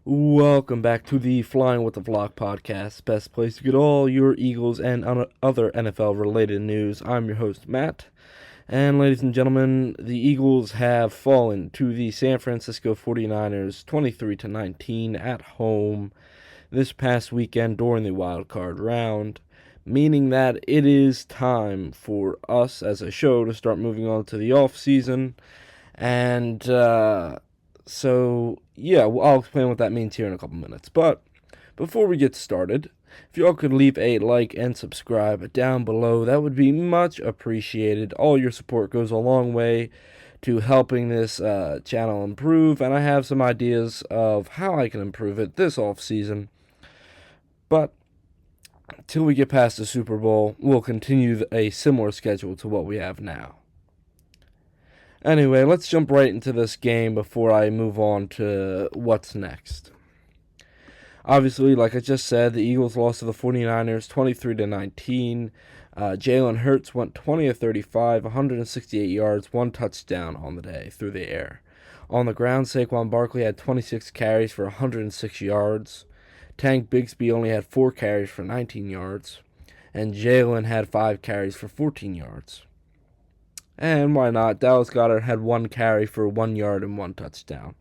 Welcome back to the Flying with the Flock podcast, best place to get all your Eagles and other NFL related news. I'm your host, Matt. And ladies and gentlemen, the Eagles have fallen to the San Francisco 49ers 23 to 19 at home this past weekend during the wild card round, meaning that it is time for us as a show to start moving on to the off season. And I'll explain what that means here in a couple minutes. But before we get started, if y'all could leave a like and subscribe down below, that would be much appreciated. All your support goes a long way to helping this channel improve, and I have some ideas of how I can improve it this off season. But until we get past the Super Bowl, we'll continue a similar schedule to what we have now. Anyway, let's jump right into this game before I move on to what's next. Obviously, like I just said, the Eagles lost to the 49ers 23 to 19. Jalen Hurts went 20 of 35, 168 yards, one touchdown on the day through the air. On the ground, Saquon Barkley had 26 carries for 106 yards. Tank Bigsby only had 4 carries for 19 yards. And Jalen had 5 carries for 14 yards. And why not? Dallas Goedert had 1 carry for 1 yard and 1 touchdown.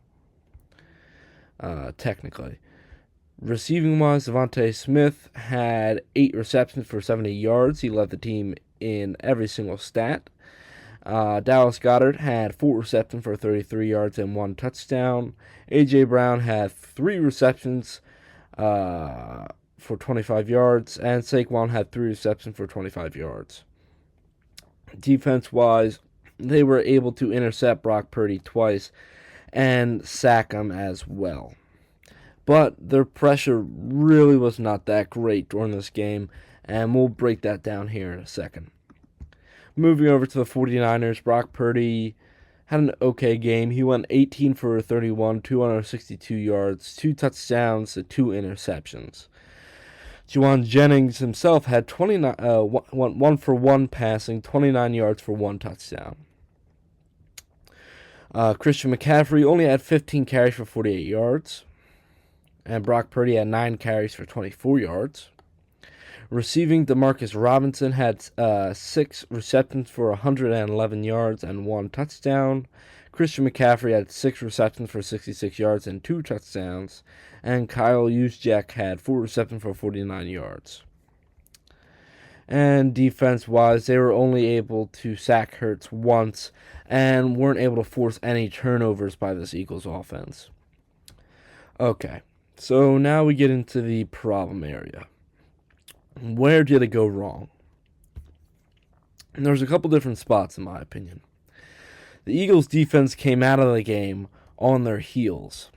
Technically. Receiving-wise, Devontae Smith had 8 receptions for 70 yards. He led the team in every single stat. Dallas Goedert had 4 receptions for 33 yards and 1 touchdown. A.J. Brown had 3 receptions for 25 yards. And Saquon had 3 receptions for 25 yards. Defense-wise, they were able to intercept Brock Purdy twice and sack him as well. But their pressure really was not that great during this game, and we'll break that down here in a second. Moving over to the 49ers, Brock Purdy had an okay game. He went 18 for 31, 262 yards, 2 touchdowns, and 2 interceptions. Juwan Jennings himself had 1 for 1 passing, 29 yards for 1 touchdown. Christian McCaffrey only had 15 carries for 48 yards. And Brock Purdy had 9 carries for 24 yards. Receiving, Demarcus Robinson had 6 receptions for 111 yards and 1 touchdown. Christian McCaffrey had 6 receptions for 66 yards and 2 touchdowns. And Kyle Juszczyk had 4 receptions for 49 yards. And defense-wise, they were only able to sack Hurts once and weren't able to force any turnovers by this Eagles offense. Okay, so now we get into the problem area. Where did it go wrong? And there's a couple different spots, in my opinion. The Eagles' defense came out of the game on their heels.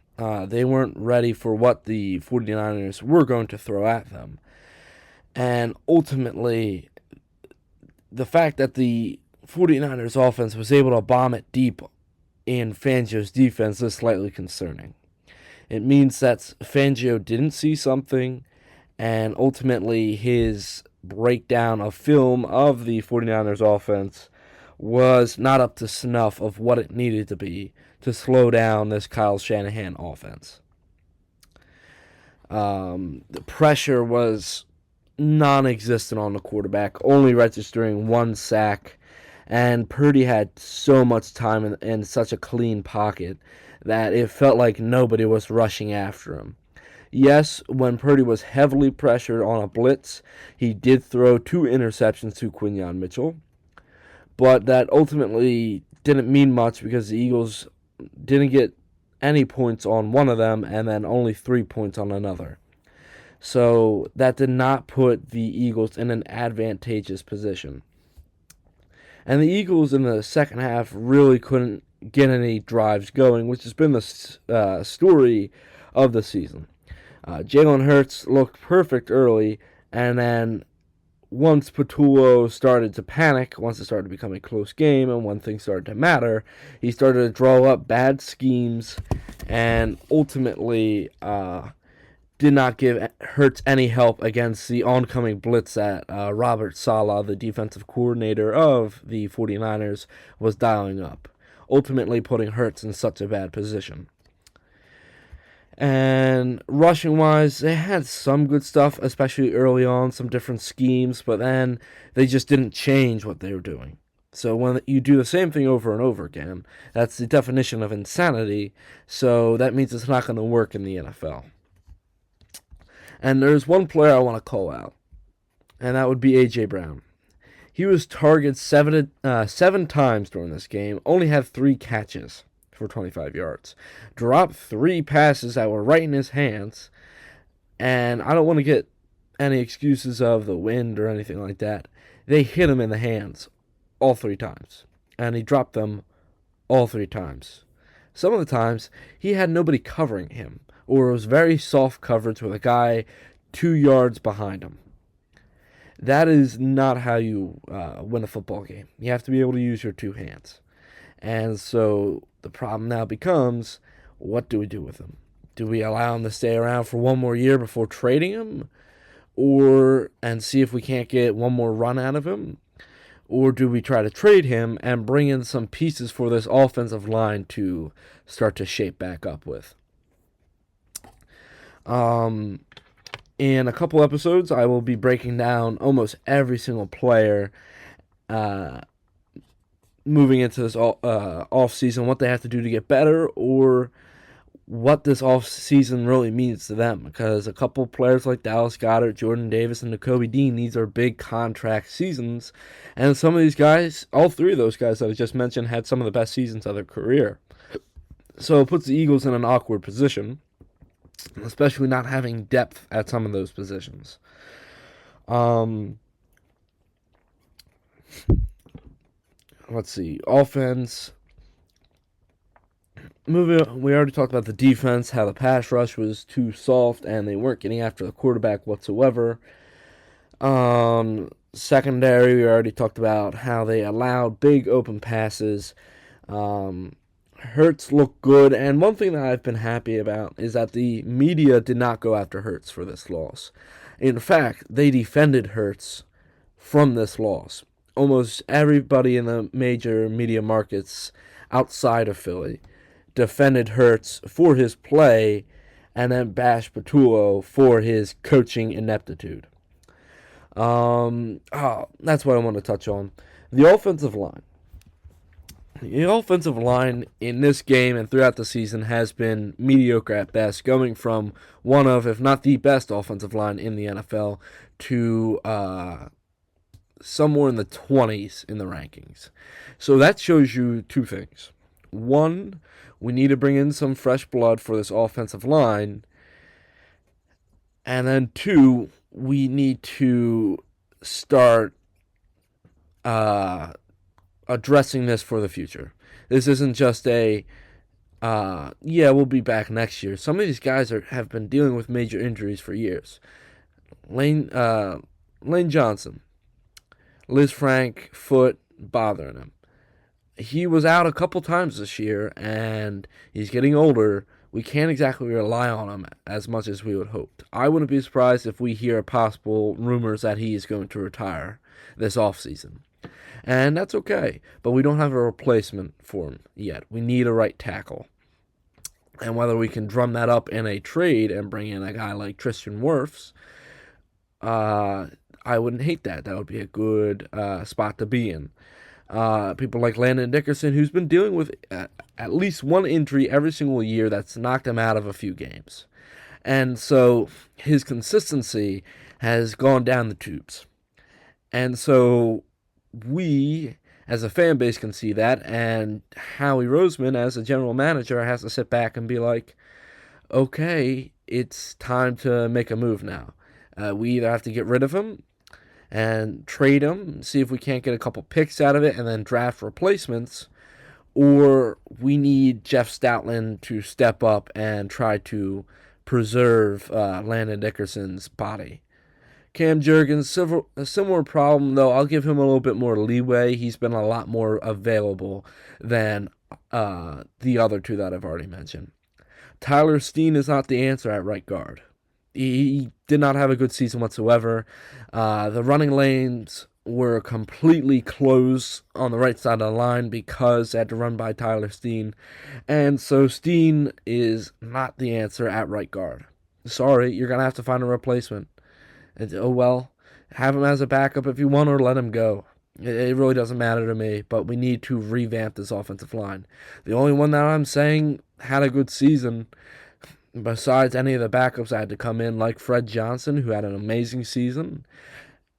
They weren't ready for what the 49ers were going to throw at them. And ultimately, the fact that the 49ers offense was able to bomb it deep in Fangio's defense is slightly concerning. It means that Fangio didn't see something, and ultimately his breakdown of film of the 49ers offense was not up to snuff of what it needed to be to slow down this Kyle Shanahan offense. The pressure was non-existent on the quarterback, only registering 1 sack, and Purdy had so much time in such a clean pocket that it felt like nobody was rushing after him. Yes, when Purdy was heavily pressured on a blitz, he did throw 2 interceptions to Quinyon Mitchell, but that ultimately didn't mean much because the Eagles didn't get any points on one of them and then only 3 points on another. So that did not put the Eagles in an advantageous position. And the Eagles in the second half really couldn't get any drives going, which has been the story of the season. Jalen Hurts looked perfect early, and then once Patullo started to panic, once it started to become a close game, and when things started to matter, he started to draw up bad schemes, and ultimately did not give Hurts any help against the oncoming blitz that Robert Saleh, the defensive coordinator of the 49ers, was dialing up, ultimately putting Hurts in such a bad position. And rushing wise, they had some good stuff, especially early on, some different schemes, but then they just didn't change what they were doing. So when you do the same thing over and over again, that's the definition of insanity. So that means it's not going to work in the NFL. And there's one player I want to call out, and that would be A.J. Brown. He was targeted seven times during this game, only had 3 catches for 25 yards, dropped 3 passes that were right in his hands, and I don't want to get any excuses of the wind or anything like that. They hit him in the hands all 3 times, and he dropped them all 3 times. Some of the times, he had nobody covering him, or it was very soft coverage with a guy 2 yards behind him. That is not how you win a football game. You have to be able to use your 2 hands. And so the problem now becomes, what do we do with him? Do we allow him to stay around for one more year before trading him? And see if we can't get one more run out of him? Or do we try to trade him and bring in some pieces for this offensive line to start to shape back up with? In a couple episodes, I will be breaking down almost every single player moving into this off season, what they have to do to get better, or what this off season really means to them. Because a couple players like Dallas Goedert, Jordan Davis, and Nakobe Dean, these are big contract seasons, and some of these guys, all 3 of those guys that I just mentioned, had some of the best seasons of their career. So it puts the Eagles in an awkward position, especially not having depth at some of those positions. Let's see. Offense. We already talked about the defense, how the pass rush was too soft, and they weren't getting after the quarterback whatsoever. Secondary, we already talked about how they allowed big open passes. Hurts looked good, and one thing that I've been happy about is that the media did not go after Hurts for this loss. In fact, they defended Hurts from this loss. Almost everybody in the major media markets outside of Philly defended Hurts for his play and then bashed Patullo for his coaching ineptitude. That's what I want to touch on. The offensive line. The offensive line in this game and throughout the season has been mediocre at best, going from one of, if not the best offensive line in the NFL to somewhere in the 20s in the rankings. So that shows you 2 things. One, we need to bring in some fresh blood for this offensive line. And then 2, we need to start addressing this for the future. This isn't just we'll be back next year. Some of these guys have been dealing with major injuries for years. Lane Johnson, Lisfranc foot bothering him. He was out a couple times this year, and he's getting older. We can't exactly rely on him as much as we would hope. I wouldn't be surprised if we hear possible rumors that he is going to retire this offseason. And that's okay, but we don't have a replacement for him yet. We need a right tackle. And whether we can drum that up in a trade and bring in a guy like Tristan Wirfs, I wouldn't hate that. That would be a good spot to be in. People like Landon Dickerson, who's been dealing with at least one injury every single year that's knocked him out of a few games. And so his consistency has gone down the tubes. And so we, as a fan base, can see that, and Howie Roseman, as a general manager, has to sit back and be like, okay, it's time to make a move now. We either have to get rid of him and trade him, see if we can't get a couple picks out of it, and then draft replacements, or we need Jeff Stoutland to step up and try to preserve Landon Dickerson's body. Cam Jurgens, a similar problem, though I'll give him a little bit more leeway. He's been a lot more available than the other 2 that I've already mentioned. Tyler Steen is not the answer at right guard. He did not have a good season whatsoever. The running lanes were completely closed on the right side of the line because they had to run by Tyler Steen. And so Steen is not the answer at right guard. Sorry, you're going to have to find a replacement. And, oh well, have him as a backup if you want, or let him go. It really doesn't matter to me, but we need to revamp this offensive line. The only one that I'm saying had a good season, besides any of the backups that had to come in, like Fred Johnson, who had an amazing season,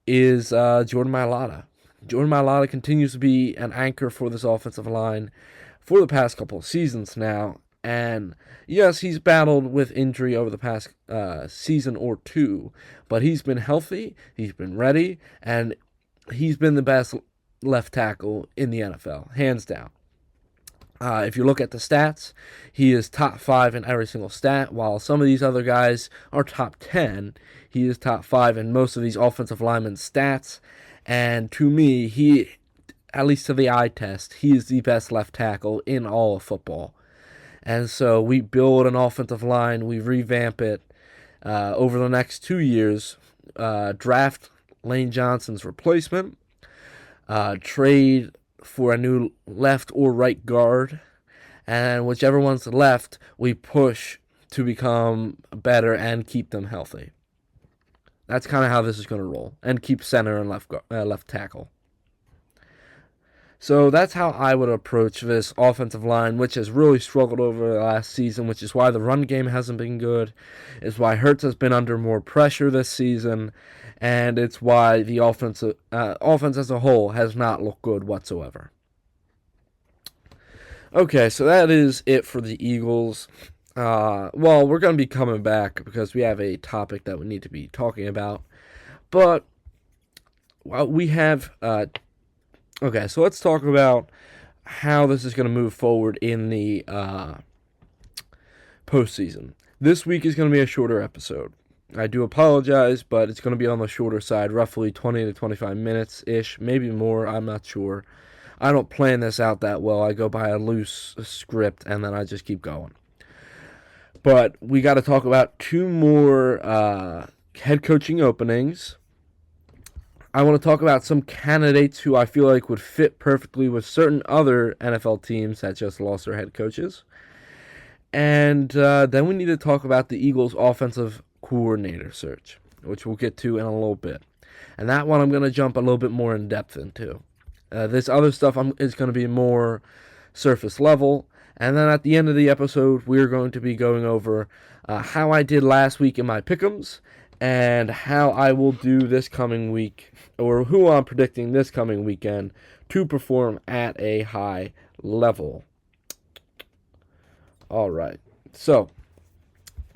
is Jordan Mailata. Jordan Mailata continues to be an anchor for this offensive line for the past couple of seasons now. And yes, he's battled with injury over the past season or two, but he's been healthy, he's been ready, and he's been the best left tackle in the NFL, hands down. If you look at the stats, he is top 5 in every single stat, while some of these other guys are top 10. He is top 5 in most of these offensive linemen stats, and to me, he, at least to the eye test, he is the best left tackle in all of football. And so we build an offensive line, we revamp it over the next 2 years, draft Lane Johnson's replacement, trade for a new left or right guard, and whichever one's left, we push to become better and keep them healthy. That's kind of how this is going to roll, and keep center and left tackle. So that's how I would approach this offensive line, which has really struggled over the last season, which is why the run game hasn't been good. It's why Hurts has been under more pressure this season, and it's why the offense as a whole has not looked good whatsoever. Okay, so that is it for the Eagles. Well, we're going to be coming back because we have a topic that we need to be talking about. But we have... Okay, so let's talk about how this is going to move forward in the postseason. This week is going to be a shorter episode. I do apologize, but it's going to be on the shorter side, roughly 20 to 25 minutes-ish, maybe more, I'm not sure. I don't plan this out that well. I go by a loose script, and then I just keep going. But we got to talk about 2 more head coaching openings. I want to talk about some candidates who I feel like would fit perfectly with certain other NFL teams that just lost their head coaches. And then we need to talk about the Eagles' offensive coordinator search, which we'll get to in a little bit. And that one I'm going to jump a little bit more in depth into. This other stuff is going to be more surface level. And then at the end of the episode, we're going to be going over how I did last week in my pick'ems, and how I will do this coming week, or who I'm predicting this coming weekend to perform at a high level. All right. So,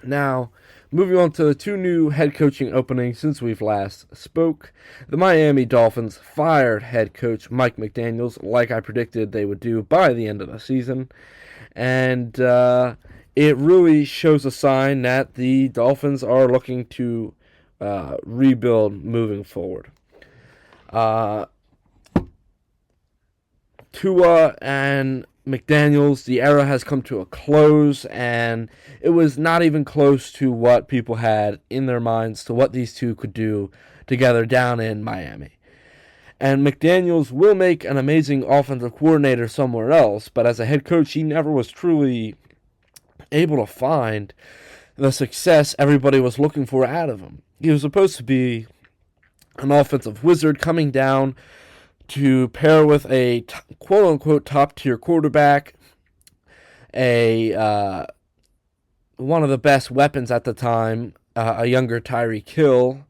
now, moving on to the 2 new head coaching openings since we've last spoke. The Miami Dolphins fired head coach Mike McDaniels, like I predicted they would do by the end of the season. And it really shows a sign that the Dolphins are looking to rebuild moving forward. Tua and McDaniels, the era has come to a close, and it was not even close to what people had in their minds to what these two could do together down in Miami. And McDaniels will make an amazing offensive coordinator somewhere else, but as a head coach, he never was truly able to find the success everybody was looking for out of him. He was supposed to be an offensive wizard coming down to pair with a quote-unquote top-tier quarterback, one of the best weapons at the time, a younger Tyreek Hill,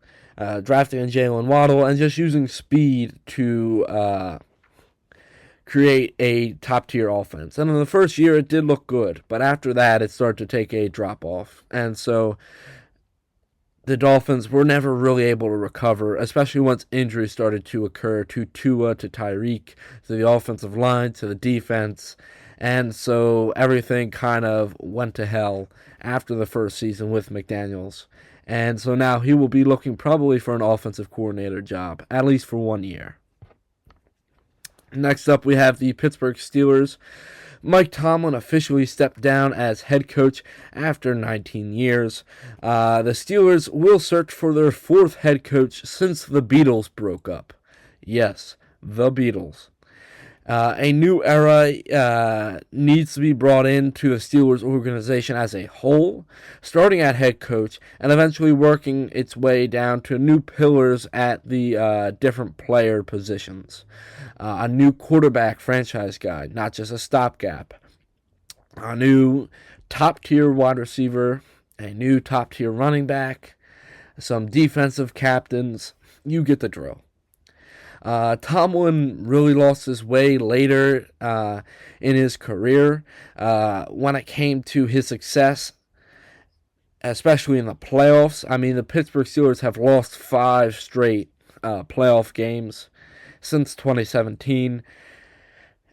drafting Jalen Waddle, and just using speed to create a top-tier offense. And in the first year, it did look good, but after that, it started to take a drop-off. And so the Dolphins were never really able to recover, especially once injuries started to occur to Tua, to Tyreek, to the offensive line, to the defense. And so everything kind of went to hell after the first season with McDaniels. And so now he will be looking probably for an offensive coordinator job, at least for 1 year. Next up, we have the Pittsburgh Steelers. Mike Tomlin officially stepped down as head coach after 19 years. The Steelers will search for their 4th head coach since the Beatles broke up. Yes, the Beatles. A new era needs to be brought into the Steelers organization as a whole, starting at head coach and eventually working its way down to new pillars at the different player positions. A new quarterback franchise guy, not just a stopgap. A new top tier wide receiver, a new top tier running back, some defensive captains. You get the drill. Tomlin really lost his way later in his career when it came to his success, especially in the playoffs. I mean, the Pittsburgh Steelers have lost 5 straight playoff games since 2017,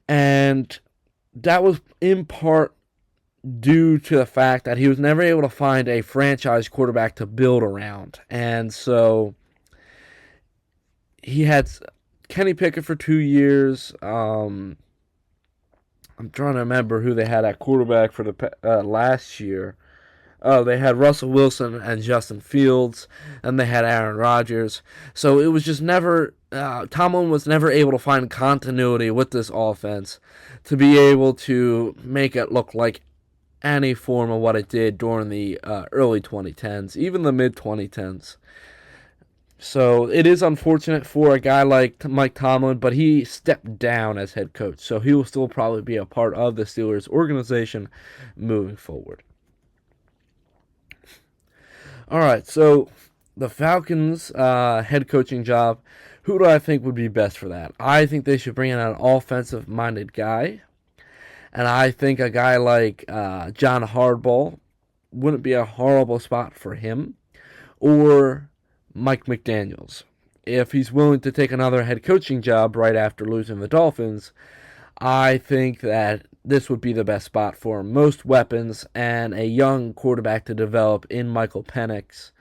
and that was in part due to the fact that he was never able to find a franchise quarterback to build around. And so he had Kenny Pickett for 2 years. I'm trying to remember who they had at quarterback for the last year. Oh, they had Russell Wilson and Justin Fields, and they had Aaron Rodgers. So it was just never, Tomlin was never able to find continuity with this offense to be able to make it look like any form of what it did during the early 2010s, even the mid 2010s. So it is unfortunate for a guy like Mike Tomlin, but he stepped down as head coach. So he will still probably be a part of the Steelers organization moving forward. All right, so the Falcons' head coaching job, who do I think would be best for that? I think they should bring in an offensive-minded guy. And I think a guy like John Harbaugh wouldn't be a horrible spot for him. Or Mike McDaniels. If he's willing to take another head coaching job right after losing the Dolphins, I think that this would be the best spot for him. Most weapons and a young quarterback to develop in Michael Penix,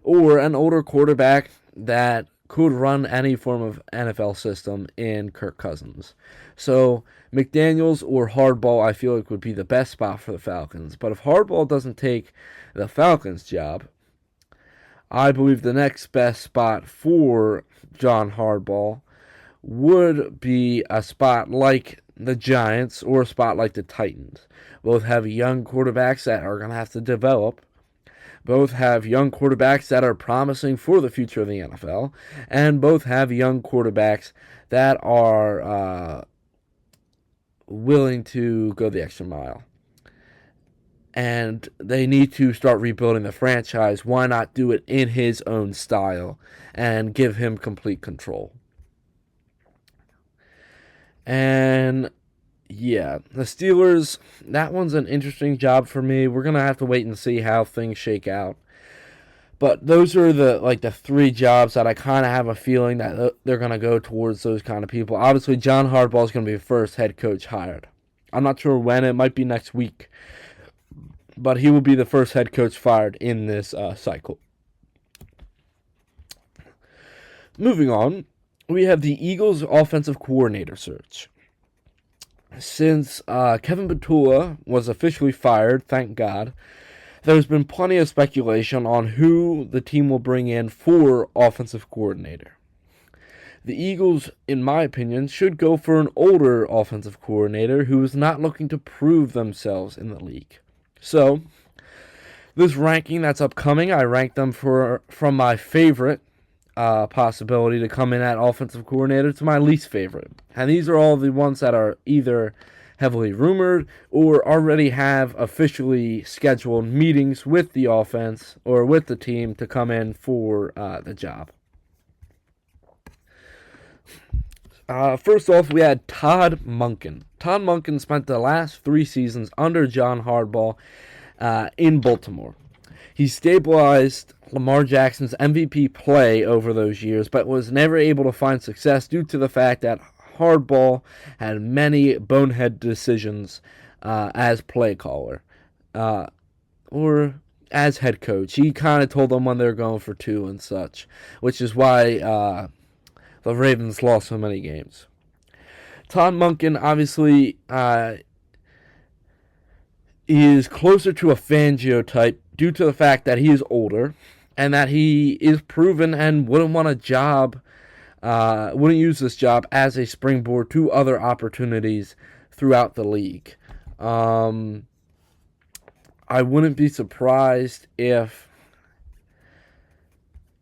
or an older quarterback that could run any form of NFL system in Kirk Cousins. So McDaniels or Harbaugh, I feel like would be the best spot for the Falcons. But if Harbaugh doesn't take the Falcons job, I believe the next best spot for John Harbaugh would be a spot like the Giants or a spot like the Titans. Both have young quarterbacks that are going to have to develop. Both have young quarterbacks that are promising for the future of the NFL. And both have young quarterbacks that are willing to go the extra mile. And they need to start rebuilding the franchise. Why not do it in his own style and give him complete control? And yeah, the Steelers, that one's an interesting job for me. We're going to have to wait and see how things shake out. But those are the 3 jobs that I kind of have a feeling that they're going to go towards those kind of people. Obviously, John Harbaugh is going to be the first head coach hired. I'm not sure when. It might be next week. But he will be the first head coach fired in this cycle. Moving on, we have the Eagles' offensive coordinator search. Since Kevin Petula was officially fired, thank God, there's been plenty of speculation on who the team will bring in for offensive coordinator. The Eagles, in my opinion, should go for an older offensive coordinator who is not looking to prove themselves in the league. So, this ranking that's upcoming, I ranked them from my favorite possibility to come in at offensive coordinator to my least favorite. And these are all the ones that are either heavily rumored or already have officially scheduled meetings with the offense or with the team to come in for the job. First off, we had Todd Monken. Todd Monken spent the last 3 seasons under John Harbaugh in Baltimore. He stabilized Lamar Jackson's MVP play over those years, but was never able to find success due to the fact that Harbaugh had many bonehead decisions as play caller or as head coach. He kind of told them when they were going for 2 and such, which is why the Ravens lost so many games. Todd Monken obviously is closer to a Fangio type due to the fact that he is older and that he is proven and wouldn't want a job wouldn't use this job as a springboard to other opportunities throughout the league. I wouldn't be surprised if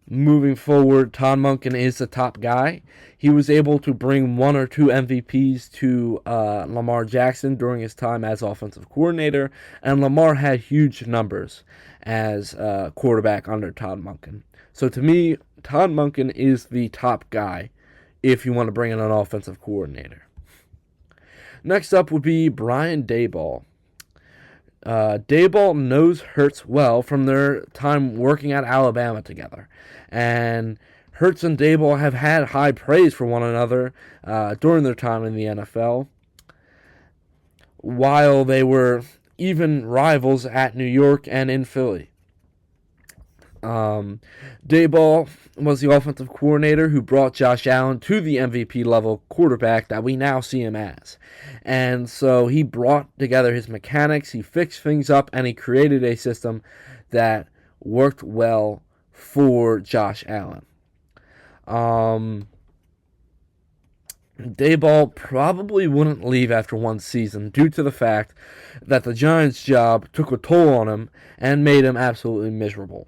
moving forward, Todd Monken is the top guy. He was able to bring 1 or 2 MVPs to Lamar Jackson during his time as offensive coordinator, and Lamar had huge numbers as quarterback under Todd Monken. So to me, Todd Monken is the top guy if you want to bring in an offensive coordinator. Next up would be Brian Daboll. Daboll knows Hurts well from their time working at Alabama together. And Hurts and Daboll have had high praise for one another during their time in the NFL, while they were even rivals at New York and in Philly. Daboll was the offensive coordinator who brought Josh Allen to the MVP level quarterback that we now see him as. And so he brought together his mechanics, he fixed things up, and he created a system that worked well for Josh Allen. Daboll probably wouldn't leave after one season due to the fact that the Giants' job took a toll on him and made him absolutely miserable.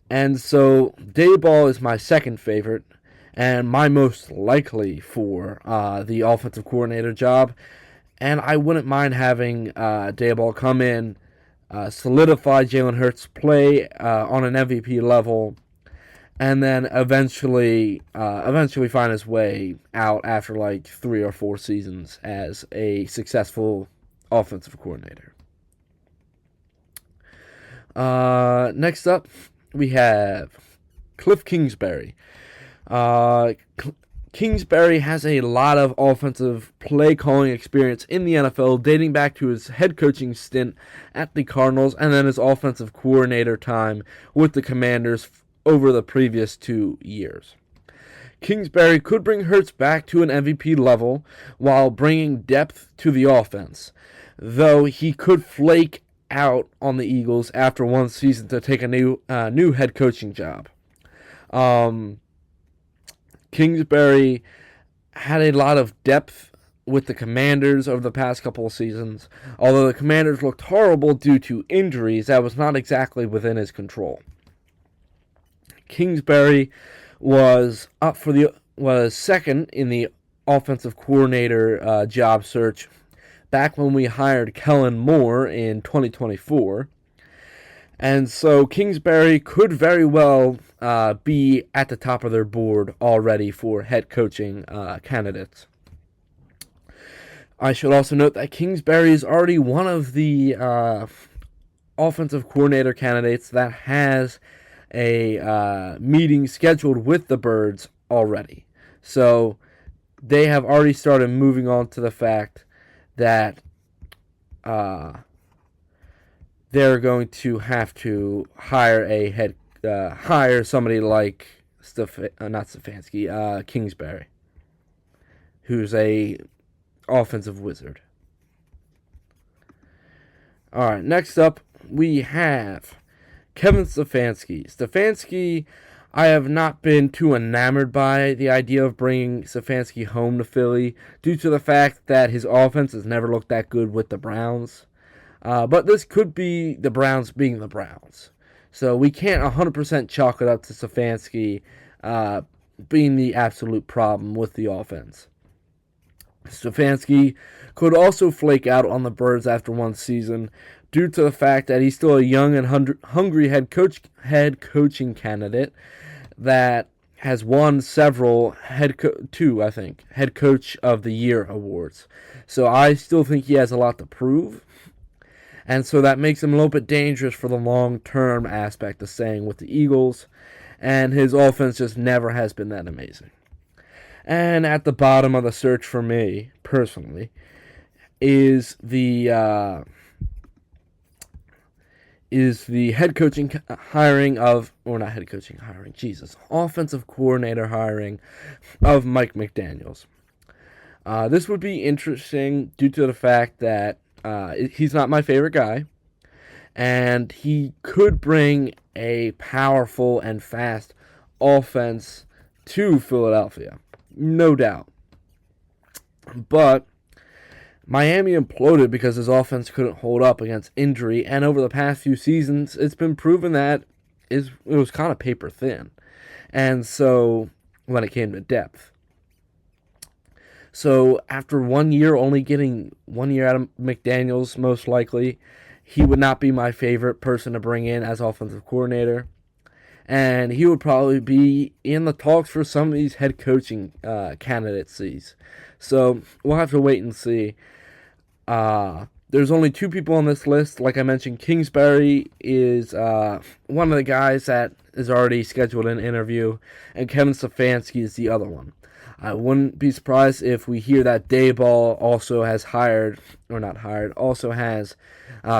And so Daboll is my second favorite and my most likely for the offensive coordinator job. And I wouldn't mind having Daboll come in, solidify Jalen Hurts' play on an MVP level, and then eventually find his way out after like 3 or 4 seasons as a successful offensive coordinator. Next up, we have Cliff Kingsbury. Kingsbury has a lot of offensive play calling experience in the NFL, dating back to his head coaching stint at the Cardinals and then his offensive coordinator time with the Commanders over the previous 2 years. Kingsbury could bring Hurts back to an MVP level while bringing depth to the offense, though he could flake out on the Eagles after one season to take a new head coaching job. Kingsbury had a lot of depth with the Commanders over the past couple of seasons. Although the Commanders looked horrible due to injuries, that was not exactly within his control. Kingsbury was second in the offensive coordinator job search back when we hired Kellen Moore in 2024. And so Kingsbury could very well be at the top of their board already for head coaching candidates. I should also note that Kingsbury is already one of the offensive coordinator candidates that has a meeting scheduled with the Birds already. So they have already started moving on to the fact that they're going to have to hire somebody like Kingsbury, who's a offensive wizard. All right, next up we have Kevin Stefanski. Stefanski, I have not been too enamored by the idea of bringing Stefanski home to Philly due to the fact that his offense has never looked that good with the Browns. But this could be the Browns being the Browns. So we can't 100% chalk it up to Stefanski being the absolute problem with the offense. Stefanski could also flake out on the Birds after one season due to the fact that he's still a young and hungry head coaching candidate that has won several head coach of the year awards. So I still think he has a lot to prove. And so that makes him a little bit dangerous for the long-term aspect of staying with the Eagles. And his offense just never has been that amazing. And at the bottom of the search for me, personally, is the offensive coordinator hiring of Mike McDaniels. This would be interesting due to the fact that he's not my favorite guy, and he could bring a powerful and fast offense to Philadelphia, no doubt. But Miami imploded because his offense couldn't hold up against injury, and over the past few seasons, it's been proven that it was kind of paper thin. And so, when it came to depth. So, after 1 year, only getting 1 year out of McDaniels, most likely, he would not be my favorite person to bring in as offensive coordinator. And he would probably be in the talks for some of these head coaching candidacies. So, we'll have to wait and see. There's only 2 people on this list. Like I mentioned, Kingsbury is one of the guys that is already scheduled an interview, and Kevin Stefanski is the other one. I wouldn't be surprised if we hear that Daboll also has also has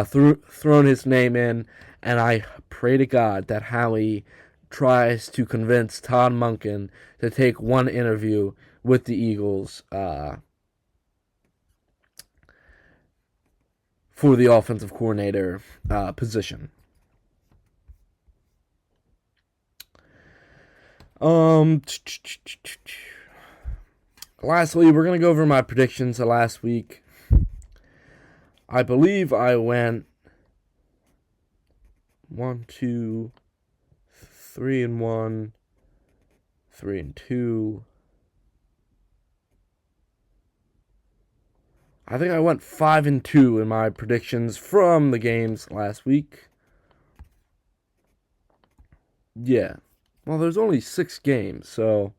thrown his name in, and I pray to God that Howie tries to convince Todd Monken to take one interview with the Eagles for the offensive coordinator position. Lastly, we're going to go over my predictions of last week. I believe I went 1, 2, 3-1, 3-2. I think I went 5-2 in my predictions from the games last week. Yeah. Well, there's only 6 games, so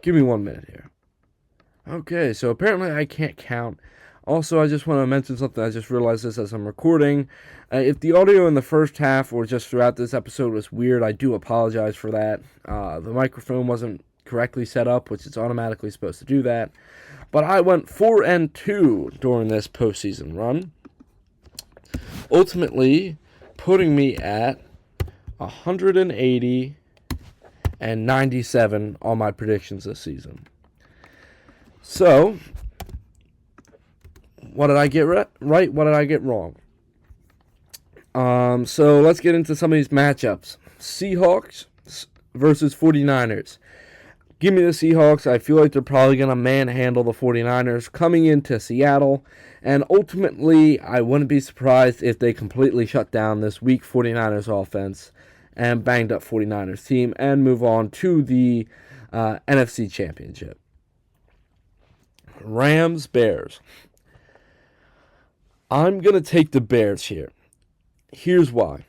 give me 1 minute here. Okay, so apparently I can't count. Also, I just want to mention something. I just realized this as I'm recording. If the audio in the first half or just throughout this episode was weird, I do apologize for that. The microphone wasn't correctly set up, which is automatically supposed to do that. But I went 4-2 during this postseason run, ultimately putting me at 180 and 97 on my predictions this season. So, what did I get right? What did I get wrong? So let's get into some of these matchups. Seahawks versus 49ers. Give me the Seahawks. I feel like they're probably going to manhandle the 49ers coming into Seattle. And ultimately, I wouldn't be surprised if they completely shut down this weak 49ers offense and banged up 49ers team and move on to the NFC Championship. Rams, Bears. I'm going to take the Bears here. Here's why.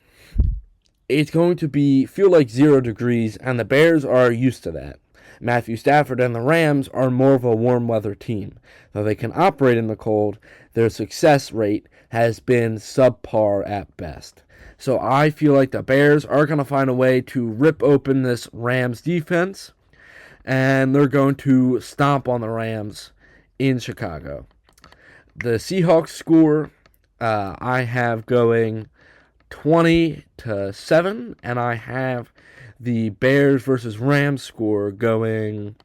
It's going to feel like 0 degrees, and the Bears are used to that. Matthew Stafford and the Rams are more of a warm weather team. Though they can operate in the cold, their success rate has been subpar at best. So I feel like the Bears are going to find a way to rip open this Rams defense, and they're going to stomp on the Rams in Chicago. The Seahawks score, I have going 20-7, and I have the Bears versus Rams score going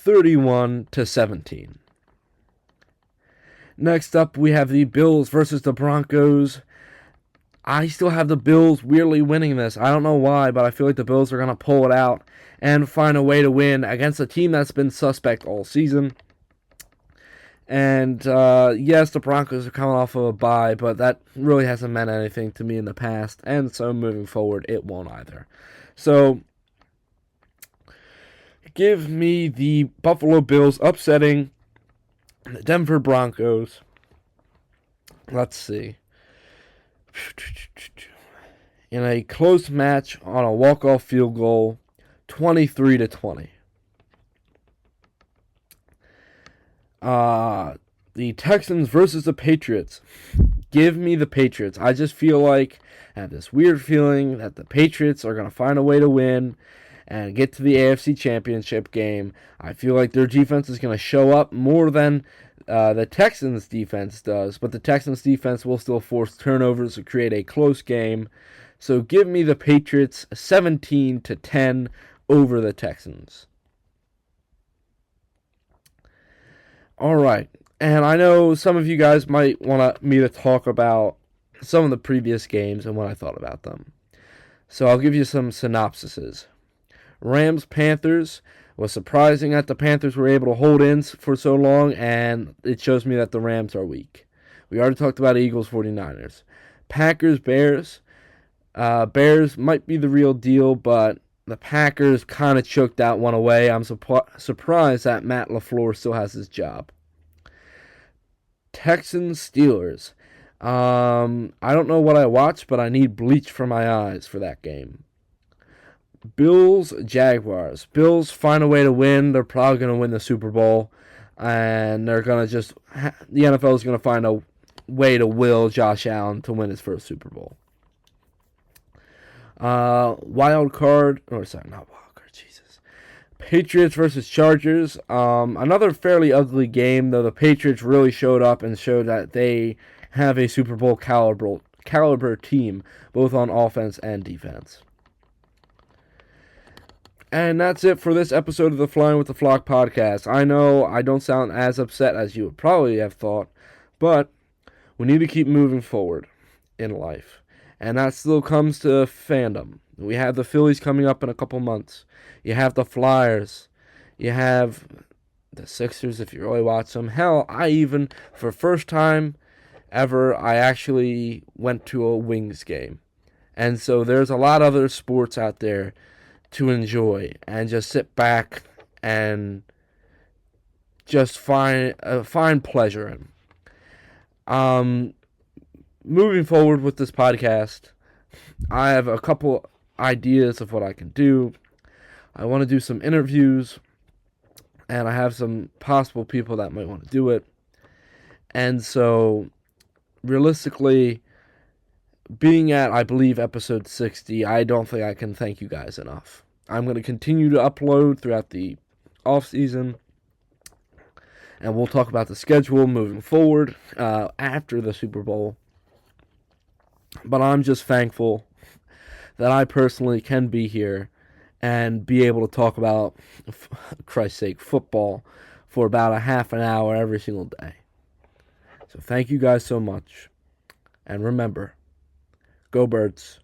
31-17. Next up, we have the Bills versus the Broncos. I still have the Bills weirdly winning this. I don't know why, but I feel like the Bills are going to pull it out and find a way to win against a team that's been suspect all season. And, yes, the Broncos are coming off of a bye, but that really hasn't meant anything to me in the past, and so moving forward, it won't either. So, give me the Buffalo Bills upsetting the Denver Broncos. Let's see. In a close match on a walk-off field goal, 23-20. The Texans versus the Patriots. Give me the Patriots. I just feel like I have this weird feeling that the Patriots are going to find a way to win and get to the AFC Championship game. I feel like their defense is going to show up more than the Texans' defense does, but the Texans' defense will still force turnovers to create a close game. So give me the Patriots 17-10 over the Texans. All right, and I know some of you guys might want me to talk about some of the previous games and what I thought about them. So I'll give you some synopsises. Rams-Panthers was surprising that the Panthers were able to hold in for so long, and it shows me that the Rams are weak. We already talked about Eagles-49ers. Packers-Bears. Bears might be the real deal, but the Packers kind of choked that one away. I'm surprised that Matt LaFleur still has his job. Texans-Steelers. I don't know what I watched, but I need bleach for my eyes for that game. Bills-Jaguars. Bills find a way to win. They're probably going to win the Super Bowl. And they're going to the NFL is going to find a way to will Josh Allen to win his first Super Bowl. Not wild card, Jesus. Patriots versus Chargers. Another fairly ugly game, though the Patriots really showed up and showed that they have a Super Bowl caliber team, both on offense and defense. And that's it for this episode of the Flying with the Flock podcast. I know I don't sound as upset as you would probably have thought, but we need to keep moving forward in life. And that still comes to fandom. We have the Phillies coming up in a couple months. You have the Flyers. You have the Sixers if you really watch them. Hell, for first time ever, I actually went to a Wings game. And so there's a lot of other sports out there to enjoy and just sit back and just find pleasure in. Moving forward with this podcast, I have a couple ideas of what I can do. I want to do some interviews, and I have some possible people that might want to do it. And so, realistically, being at, I believe, episode 60, I don't think I can thank you guys enough. I'm going to continue to upload throughout the off-season, and we'll talk about the schedule moving forward after the Super Bowl. But I'm just thankful that I personally can be here and be able to talk about, for Christ's sake, football for about a half an hour every single day. So thank you guys so much. And remember, go Birds.